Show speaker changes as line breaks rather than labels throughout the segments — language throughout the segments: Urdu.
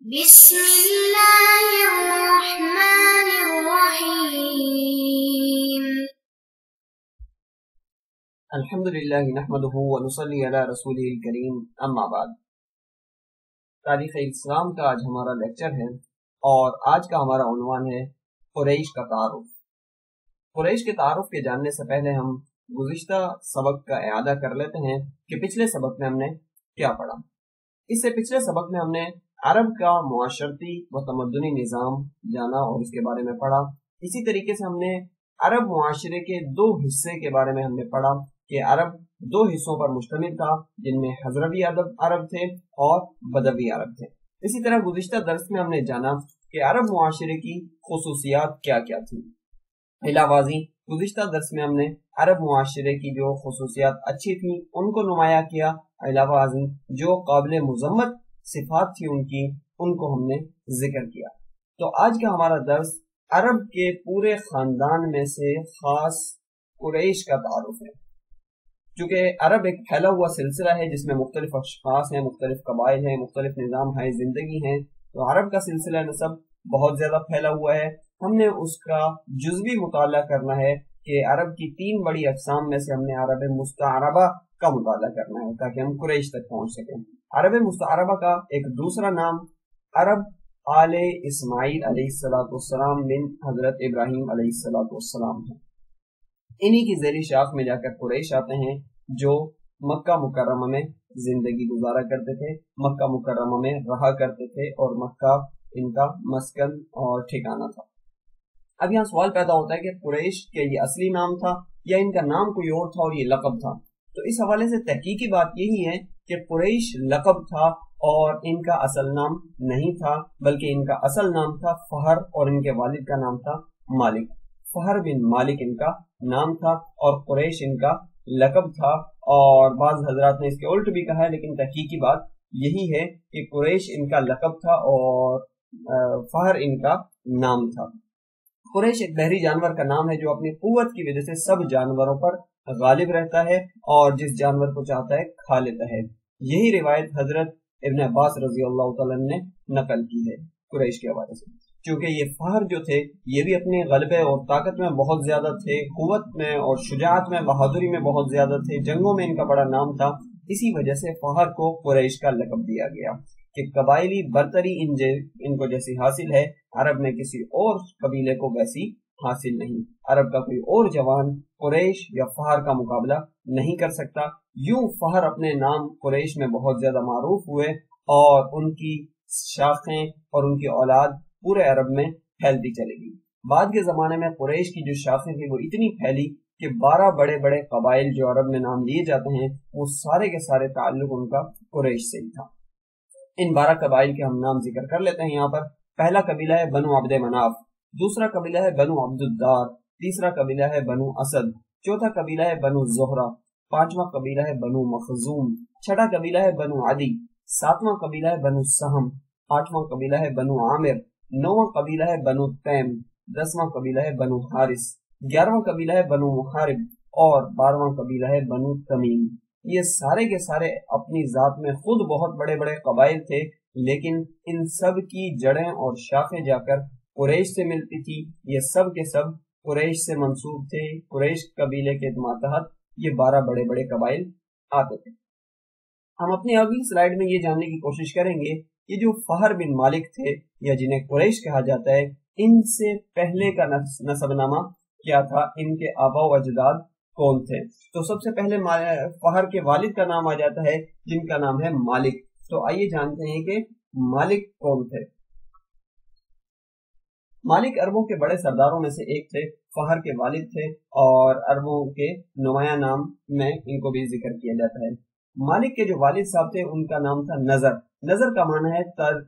بسم اللہ الرحمن الرحیم
الحمدللہ نحمدہ ونصلی علی رسولہ الکریم، اما بعد۔ تاریخ اسلام کا آج ہمارا لیکچر ہے اور آج کا ہمارا عنوان ہے قریش کا تعارف۔ قریش کے تعارف کے جاننے سے پہلے ہم گزشتہ سبق کا اعادہ کر لیتے ہیں کہ پچھلے سبق میں ہم نے کیا پڑھا۔ اس سے پچھلے سبق میں ہم نے عرب کا معاشرتی و تمدنی نظام جانا اور اس کے بارے میں پڑھا۔ اسی طریقے سے ہم نے عرب معاشرے کے دو حصے کے بارے میں ہم نے پڑھا کہ عرب دو حصوں پر مشتمل تھا، جن میں حضروی عرب تھے اور بدوی عرب تھے۔ اسی طرح گزشتہ درس میں ہم نے جانا کہ عرب معاشرے کی خصوصیات کیا کیا تھیں۔ علاوہ گزشتہ درس میں ہم نے عرب معاشرے کی جو خصوصیات اچھی تھیں ان کو نمایاں کیا، علاوہ جو قابل مذمت صفات تھی ان کو ہم نے ذکر کیا۔ تو آج کا ہمارا درس عرب کے پورے خاندان میں سے خاص قریش کا تعارف ہے۔ چونکہ عرب ایک پھیلا ہوا سلسلہ ہے جس میں مختلف اشخاص ہیں، مختلف قبائل ہیں، مختلف نظام ہے زندگی ہیں، تو عرب کا سلسلہ نسب بہت زیادہ پھیلا ہوا ہے۔ ہم نے اس کا جزوی مطالعہ کرنا ہے کہ عرب کی تین بڑی اقسام میں سے ہم نے عرب مستعربہ کا مطالعہ کرنا ہے تاکہ ہم قریش تک پہنچ سکیں۔ عرب مستعربہ کا ایک دوسرا نام عرب آل اسماعیل علیہ السلام بن حضرت ابراہیم علیہ السلام ہے۔ انہی کی ذیلی شاخ میں جا کر قریش آتے ہیں جو مکہ مکرمہ میں زندگی گزارا کرتے تھے، مکہ مکرمہ میں رہا کرتے تھے اور مکہ ان کا مسکن اور ٹھکانہ تھا۔ اب یہاں سوال پیدا ہوتا ہے کہ قریش کے یہ اصلی نام تھا یا ان کا نام کوئی اور تھا اور یہ لقب تھا؟ تو اس حوالے سے تحقیقی بات یہی ہے کہ قریش لقب تھا اور ان کا اصل نام نہیں تھا، بلکہ ان کا اصل نام تھا فہر اور ان کے والد کا نام تھا مالک۔ فہر بن مالک ان کا نام تھا اور قریش ان کا لقب تھا، اور بعض حضرات نے اس کے الٹ بھی کہا ہے، لیکن تحقیقی بات یہی ہے کہ قریش ان کا لقب تھا اور فہر ان کا نام تھا۔ قریش ایک بحری جانور کا نام ہے جو اپنی قوت کی وجہ سے سب جانوروں پر غالب رہتا ہے اور جس جانور کو چاہتا ہے کھا لیتا ہے۔ یہی روایت حضرت ابن عباس رضی اللہ تعالیٰ نے نقل کی ہے قریش کے حوالے سے۔ چونکہ یہ فہر جو تھے یہ بھی اپنے غلبے اور طاقت میں بہت زیادہ تھے، قوت میں اور شجاعت میں، بہادری میں بہت زیادہ تھے، جنگوں میں ان کا بڑا نام تھا، اسی وجہ سے فہر کو قریش کا لقب دیا گیا کہ قبائلی برتری ان کو جیسی حاصل ہے عرب میں کسی اور قبیلے کو ویسی حاصل نہیں۔ عرب کا کوئی اور جوان قریش یا فہر کا مقابلہ نہیں کر سکتا۔ یوں فہر اپنے نام قریش میں بہت زیادہ معروف ہوئے اور ان کی شاخیں اور ان کی اولاد پورے عرب میں پھیلتی چلی گئی۔ بعد کے زمانے میں قریش کی جو شاخیں تھیں وہ اتنی پھیلی کہ 12 بڑے بڑے قبائل جو عرب میں نام لیے جاتے ہیں وہ سارے کے سارے تعلق ان کا قریش سے ہی تھا۔ ان 12 قبائل کے ہم نام ذکر کر لیتے ہیں یہاں پر۔ پہلا قبیلہ ہے بنو عبد مناف، دوسرا قبیلہ ہے بنو عبد الدار، تیسرا قبیلہ ہے بنو اسد، چوتھا قبیلہ ہے بنو زہرہ، پانچواں قبیلہ ہے بنو مخزوم، چھٹا قبیلہ ہے بنو عدی، ساتواں قبیلہ ہے بنو سہم، آٹھواں قبیلہ ہے بنو عامر، نواں قبیلہ ہے بنو تیم، 10واں قبیلہ ہے بنو حارث، 11واں قبیلہ ہے بنو محارب اور 12واں قبیلہ ہے بنو تمیم۔ یہ سارے کے سارے اپنی ذات میں خود بہت بڑے بڑے قبائل تھے، لیکن ان سب کی جڑیں اور شاخیں جا کر قریش سے ملتی تھی۔ یہ سب کے سب قریش سے منسوب تھے، قریش قبیلے کے ماتحت یہ 12 بڑے بڑے قبائل آتے تھے۔ ہم اپنی اگلی سلائیڈ میں یہ جاننے کی کوشش کریں گے کہ جو فہر بن مالک تھے یا جنہیں قریش کہا جاتا ہے، ان سے پہلے کا نسب نامہ کیا تھا، ان کے آبا و اجداد کون تھے؟ تو سب سے پہلے فہر کے والد کا نام آ جاتا ہے جن کا نام ہے مالک۔ تو آئیے جانتے ہیں کہ مالک کون تھے۔ مالک عربوں کے بڑے سرداروں میں سے ایک تھے، فہر کے والد تھے اور عربوں کے نمایاں نام میں ان کو بھی ذکر کیا جاتا ہے۔ مالک کے جو والد صاحب تھے ان کا نام تھا نظر۔ نظر کا معنی ہے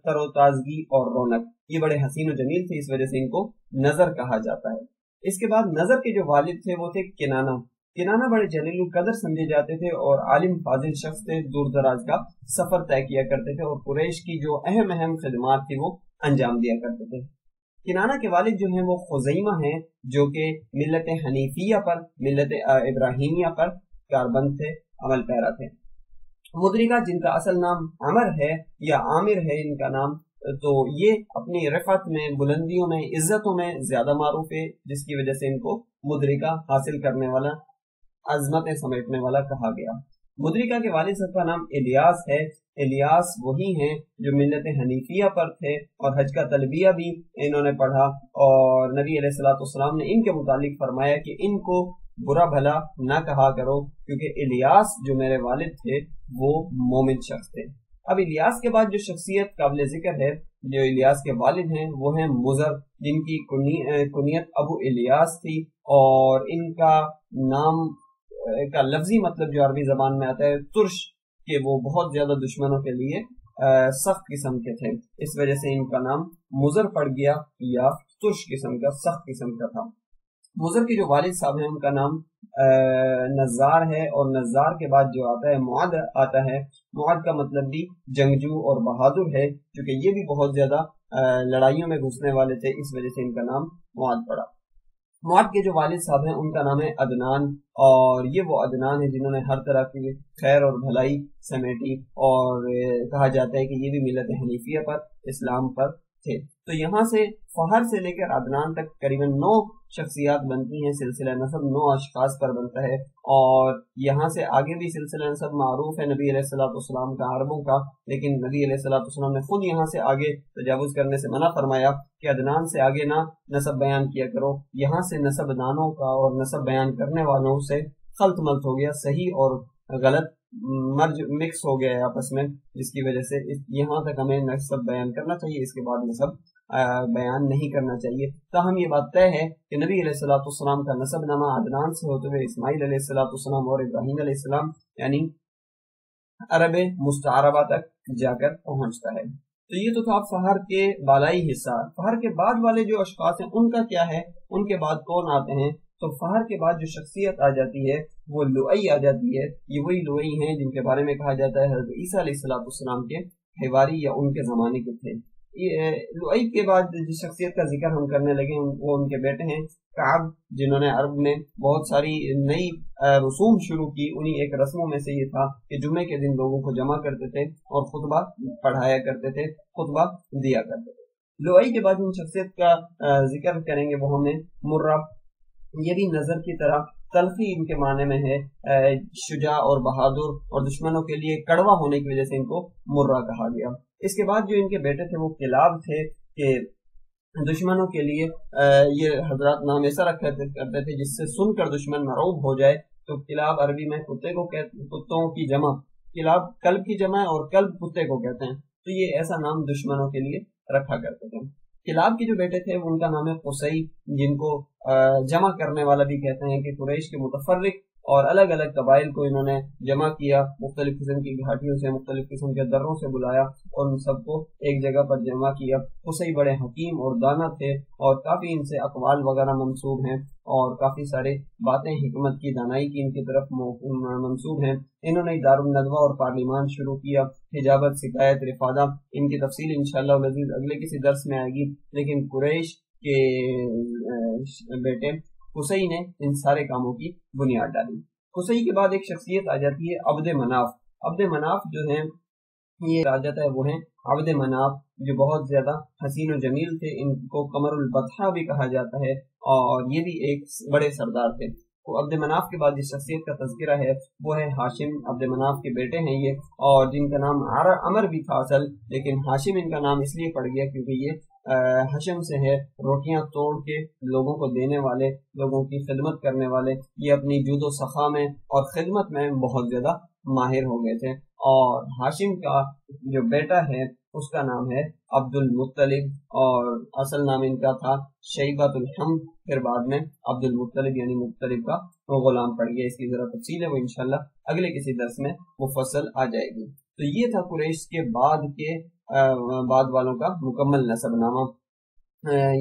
تر و تازگی اور رونق۔ یہ بڑے حسین و جمیل تھے، اس وجہ سے ان کو نظر کہا جاتا ہے۔ اس کے بعد نظر کے جو والد تھے وہ تھے کنانہ۔ کنانہ بڑے جلیل القدر سمجھے جاتے تھے اور عالم فاضل شخص تھے، دور دراز کا سفر طے کیا کرتے تھے اور قریش کی جو اہم خدمات تھی وہ انجام دیا کرتے تھے۔ کنانہ کے والد جو ہیں وہ خزیمہ ہیں جو کہ ملت حنیفیہ پر، ملت ابراہیمیہ پر کاربند تھے، عمل پیرا تھے۔ مدرکہ جن کا اصل نام عمر ہے یا عامر ہے، ان کا نام تو یہ اپنی رفعت میں، بلندیوں میں، عزتوں میں زیادہ معروف ہے، جس کی وجہ سے ان کو مدرکہ حاصل کرنے والا، عظمتیں سمیٹنے والا کہا گیا۔ مدرکہ کے والد صاحب کا نام الیاس ہے۔ الیاس وہی ہیں جو ملت حنیفیہ پر تھے اور حج کا تلبیہ بھی انہوں نے پڑھا، اور نبی علیہ الصلوۃ والسلام نے ان کے متعلق فرمایا کہ ان کو برا بھلا نہ کہا کرو، کیونکہ الیاس جو میرے والد تھے وہ مومن شخص تھے۔ اب الیاس کے بعد جو شخصیت قابل ذکر ہے جو الیاس کے والد ہیں وہ ہیں مضر، جن کی کنیت ابو الیاس تھی، اور ان کا نام کا لفظی مطلب جو عربی زبان میں آتا ہے ترش، کہ وہ بہت زیادہ دشمنوں کے لیے سخت قسم کے تھے، اس وجہ سے ان کا نام مضر پڑ گیا، یا ترش قسم کا، سخت قسم کا تھا۔ مضر کے جو والد صاحب ہیں ان کا نام نزار ہے، اور نزار کے بعد جو آتا ہے معد آتا ہے۔ معد کا مطلب بھی جنگجو اور بہادر ہے، چونکہ یہ بھی بہت زیادہ لڑائیوں میں گھسنے والے تھے، اس وجہ سے ان کا نام معد پڑا۔ معد کے جو والد صاحب ہیں ان کا نام ہے عدنان، اور یہ وہ عدنان ہیں جنہوں نے ہر طرح کی خیر اور بھلائی سمیٹی، اور کہا جاتا ہے کہ یہ بھی ملت حنیفیہ پر، اسلام پر تھے۔ تو یہاں سے فہر سے لے کر عدنان تک قریباً 9 شخصیات بنتی ہیں، سلسلہ نسب 9 اشخاص پر بنتا ہے، اور یہاں سے آگے بھی سلسلہ نسب معروف ہے نبی علیہ الصلوۃ والسلام کا، عربوں کا، لیکن نبی علیہ الصلوۃ والسلام نے خود یہاں سے آگے تجاوز کرنے سے منع فرمایا کہ عدنان سے آگے نہ نسب بیان کیا کرو۔ یہاں سے نسب دانوں کا اور نسب بیان کرنے والوں سے خلط ملط ہو گیا، صحیح اور غلط مرج مکس ہو گیا ہے آپس میں، جس کی وجہ سے یہاں تک ہمیں نسب بیان کرنا چاہیے، اس کے بعد نسب بیان نہیں کرنا چاہیے۔ تاہم یہ بات طے ہے کہ نبی علیہ الصلوۃ والسلام کا نسب نامہ عدنان سے ہوتے ہوئے اسماعیل علیہ الصلوۃ والسلام اور ابراہیم علیہ السلام یعنی عرب مستعربہ تک جا کر پہنچتا ہے۔ تو یہ تو تھا فہر کے بالائی حصہ۔ فہر کے بعد والے جو اشخاص ہیں ان کا کیا ہے، ان کے بعد کون آتے ہیں؟ تو فہر کے بعد جو شخصیت آ جاتی ہے وہ لؤی آ جاتی ہے۔ یہ وہی لؤی ہیں جن کے بارے میں کہا جاتا ہے حضرت عیسیٰ علیہ الصلوۃ والسلام کے حواری یا ان کے زمانے کے تھے۔ لؤی کے بعد جس شخصیت کا ذکر ہم کرنے لگے وہ ان کے بیٹے ہیں کعب، جنہوں نے عرب میں بہت ساری نئی رسوم شروع کی۔ انہی ایک رسموں میں سے یہ تھا کہ جمعے کے دن لوگوں کو جمع کرتے تھے اور خطبہ پڑھایا کرتے تھے، خطبہ دیا کرتے تھے۔ لؤی کے بعد جن شخصیت کا ذکر کریں گے وہ ہمیں مرہ، یہ بھی نظر کی طرح تلخی ان کے معنی میں ہے، شجاع اور بہادر، اور دشمنوں کے لیے کڑوا ہونے کی وجہ سے ان کو مرہ کہا گیا۔ اس کے بعد جو ان کے بیٹے تھے وہ کلاب تھے، کہ دشمنوں کے لیے یہ حضرات نام ایسا رکھا کرتے تھے جس سے سن کر دشمن مرعوب ہو جائے۔ تو کلاب عربی میں کتے کو کتوں کی جمع، کلاب کلب کی جمع اور کلب کتے کو کہتے ہیں، تو یہ ایسا نام دشمنوں کے لیے رکھا کرتے تھے۔ کلاب کے جو بیٹے تھے ان کا نام ہے قصی، جن کو جمع کرنے والا بھی کہتے ہیں، کہ قریش کے متفرق اور الگ الگ قبائل کو انہوں نے جمع کیا، مختلف قسم کی گھاٹیوں سے، مختلف قسم کے دروں سے بلایا اور ان سب کو ایک جگہ پر جمع کیا۔ قصی بڑے حکیم اور دانا تھے، اور کافی ان سے اقوال وغیرہ منسوب ہیں، اور کافی سارے باتیں حکمت کی، دانائی کی ان کی طرف منسوب ہیں۔ انہوں نے دارالندوہ اور پارلیمان شروع کیا، حجابت، شکایت، رفادہ، ان کی تفصیل انشاءاللہ العزیز اگلے کسی درس میں آئے گی۔ لیکن قریش کے بیٹے قصی نے ان سارے کاموں کی بنیاد ڈالی۔ قصی کے بعد ایک شخصیت آ جاتی ہے عبد مناف۔ عبد مناف جو ہیں یہ آ جاتا ہے وہ ہیں عبد مناف، جو بہت زیادہ حسین و جمیل تھے، ان کو قمر البطحہ بھی کہا جاتا ہے، اور یہ بھی ایک بڑے سردار تھے۔ عبد مناف کے بعد جس شخصیت کا تذکرہ ہے وہ ہے ہاشم۔ عبد مناف کے بیٹے ہیں یہ، اور جن کا نام عمر بھی تھا اصل، لیکن ہاشم ان کا نام اس لیے پڑ گیا کیونکہ یہ حشم سے ہے، روٹیاں توڑ کے لوگوں کو دینے والے، لوگوں کی خدمت کرنے والے۔ یہ اپنی جود و سخا میں اور خدمت میں بہت زیادہ ماہر ہو گئے تھے۔ اور ہاشم کا جو بیٹا ہے اس کا نام ہے عبد المطلب، اور اصل نام ان کا تھا شیبۃ الحمد، پھر بعد میں عبد المطلب یعنی مطلب کا وہ غلام پڑ گیا۔ اس کی ذرا تفصیل ہے وہ انشاءاللہ اگلے کسی درس میں مفصل آ جائے گی۔ تو یہ تھا قریش کے بعد والوں کا مکمل نسب نامہ،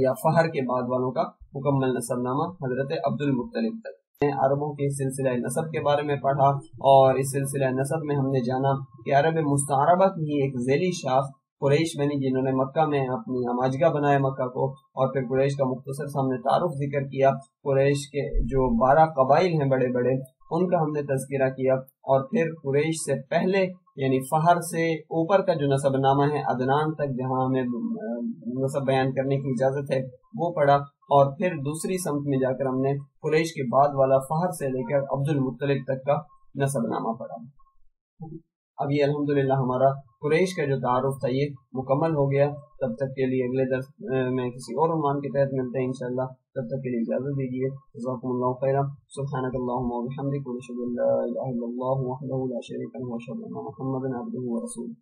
یا فہر کے بعد والوں کا مکمل نسب نامہ حضرت عبد المطلب تک۔ عربوں کے سلسلہ نسب کے بارے میں پڑھا، اور اس سلسلہ نسب میں ہم نے جانا کہ عرب مستعربہ کی ہی ایک ذیلی شاخ قریش بنی، جنہوں نے مکہ میں اپنی اماجگاہ بنایا مکہ کو، اور پھر قریش کا مختصر سامنے تعارف ذکر کیا۔ قریش کے جو 12 قبائل ہیں بڑے بڑے، ان کا ہم نے تذکرہ کیا، اور پھر قریش سے پہلے یعنی فہر سے اوپر کا جو نسب نامہ ہے عدنان تک جہاں ہمیں نسب بیان کرنے کی اجازت ہے وہ پڑھا، اور پھر دوسری سمت میں جا کر ہم نے قریش کے بعد والا فہر سے لے کر عبد المطلب تک کا نسب نامہ پڑھا۔ اب یہ الحمدللہ ہمارا قریش کا جو تعارف تھا یہ مکمل ہو گیا۔ تب تک کے لیے اگلے درس میں کسی اور عنوان کے تحت ملتے ہیں انشاءاللہ، تب تک کے لیے اجازت دیجیے۔ جزاکم اللہ خیرا، سبحانک اللہم و بحمدک، ونشہد ان لا الہ الا اللہ وحدہ لا شریک لہ، ونشہد ان محمدا عبدہ ورسولہ۔